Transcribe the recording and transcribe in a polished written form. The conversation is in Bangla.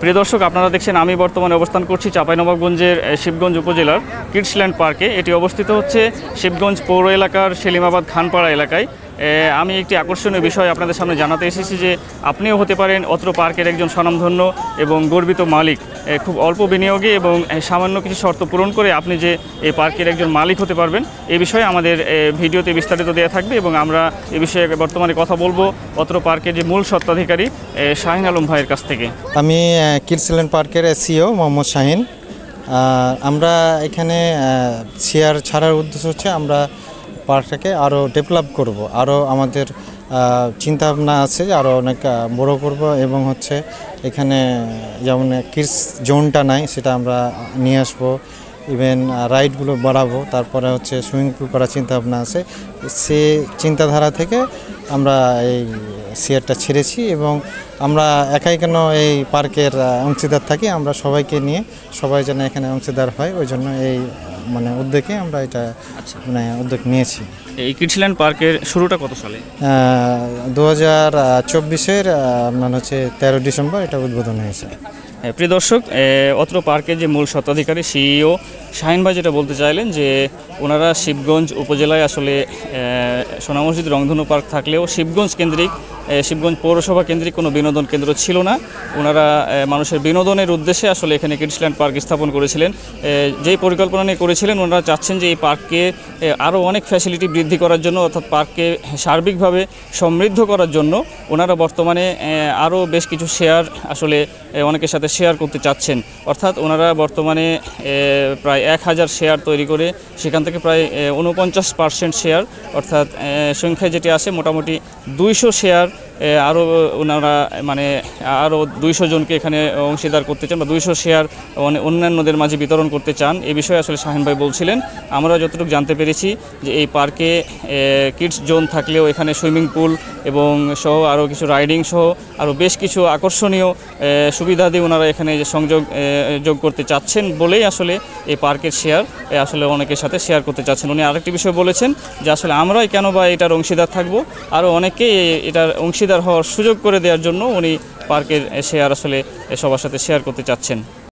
প্রিয় দর্শক, আপনারা দেখছেন আমি বর্তমানে অবস্থান করছি চাঁপাইনবাবগঞ্জের শিবগঞ্জ উপজেলার কিডসল্যান্ড পার্কে। এটি অবস্থিত হচ্ছে শিবগঞ্জ পৌর এলাকার সেলিমাবাদ খানপাড়া এলাকায়। আমি একটি আকর্ষণীয় বিষয় আপনাদের সামনে জানাতে এসেছি যে আপনিও হতে পারেন অত্র পার্কের একজন স্বনামধন্য এবং গর্বিত মালিক। খুব অল্প বিনিয়োগে এবং সামান্য কিছু শর্ত পূরণ করে আপনি যে এই পার্কের একজন মালিক হতে পারবেন, এই বিষয়ে আমাদের ভিডিওতে বিস্তারিত দেওয়া থাকবে এবং আমরা এ বিষয়ে বর্তমানে কথা বলবো অত্র পার্কের যে মূল স্বত্বাধিকারী শাহিন আলম ভাইয়ের কাছ থেকে। আমি কিডসল্যান্ড পার্কের সিইও মোহাম্মদ শাহিন। আমরা এখানে শেয়ার ছাড়ার উদ্দেশ্য হচ্ছে আমরা পার্কটাকে আরও ডেভেলপ করব, আরও আমাদের চিন্তাভাবনা আছে আরও অনেক বড় করব এবং হচ্ছে এখানে যেমন কিডস জোনটা নাই সেটা আমরা নিয়ে আসবো, ইভেন রাইডগুলো বাড়াবো, তারপরে হচ্ছে সুইমিং পুল করার চিন্তাভাবনা আছে। সে চিন্তাধারা থেকে আমরা এই শেয়ারটা ছেড়েছি এবং আমরা একাই কেন এই পার্কের অংশীদার থাকি, আমরা সবাইকে নিয়ে সবাই যেন এখানে অংশীদার হয়, ওই জন্য এই উদ্যোগে আমরা এটা উদ্যোগ নিয়েছি। এই কিডসল্যান্ড পার্কের শুরুটা কত সালে? 2024-এর আপনার হচ্ছে 13 ডিসেম্বর এটা উদ্বোধন হয়েছে। প্রিয় দর্শক, অত্র পার্কের যে মূল স্বত্বাধিকারী সিইও শাহিন ভাই যেটা বলতে চাইলেন যে ওনারা শিবগঞ্জ উপজেলায় আসলে সোনা মসজিদ রংধনু পার্ক থাকলেও শিবগঞ্জ কেন্দ্রিক, শিবগঞ্জ পৌরসভা কেন্দ্রিক কোনো বিনোদন কেন্দ্র ছিল না। ওনারা মানুষের বিনোদনের উদ্দেশ্যে আসলে এখানে কিডসল্যান্ড পার্ক স্থাপন করেছিলেন। যেই পরিকল্পনা নিয়ে করেছিলেন, ওনারা চাচ্ছেন যে এই পার্ককে আরও অনেক ফ্যাসিলিটি বৃদ্ধি করার জন্য, অর্থাৎ পার্ককে সার্বিকভাবে সমৃদ্ধ করার জন্য ওনারা বর্তমানে আরও বেশ কিছু শেয়ার আসলে অনেকের সাথে শেয়ার করতে চাচ্ছেন। অর্থাৎ ওনারা বর্তমানে প্রায় 1000 শেয়ার তৈরি করে সেখান থেকে প্রায় 49% শেয়ার, অর্থাৎ সংখ্যায় যেটি আসে মোটামুটি 200 শেয়ার আরও ওনারা আরও 200 জনকে এখানে অংশীদার করতে চান বা 200 শেয়ার অন্যান্যদের মাঝে বিতরণ করতে চান। এই বিষয়ে আসলে শাহিন ভাই বলছিলেন। আমরা যতটুকু জানতে পেরেছি যে এই পার্কে কিডস জোন থাকলেও এখানে সুইমিং পুল এবং সহ আরও কিছু রাইডিং সহ আরও বেশ কিছু আকর্ষণীয় সুবিধাদি ওনারা এখানে যোগ করতে চাচ্ছেন বলেই আসলে এই পার্কের শেয়ার আসলে অনেকের সাথে শেয়ার করতে চাচ্ছেন। উনি আরেকটি বিষয় বলেছেন যে আসলে আমরাই কেন বা এটার অংশীদার থাকবো, আরও অনেকে এটার অংশীদার হওয়ার সুযোগ করে দেওয়ার জন্য উনি পার্কের শেয়ার আসলে সবার সাথে শেয়ার করতে চাচ্ছেন।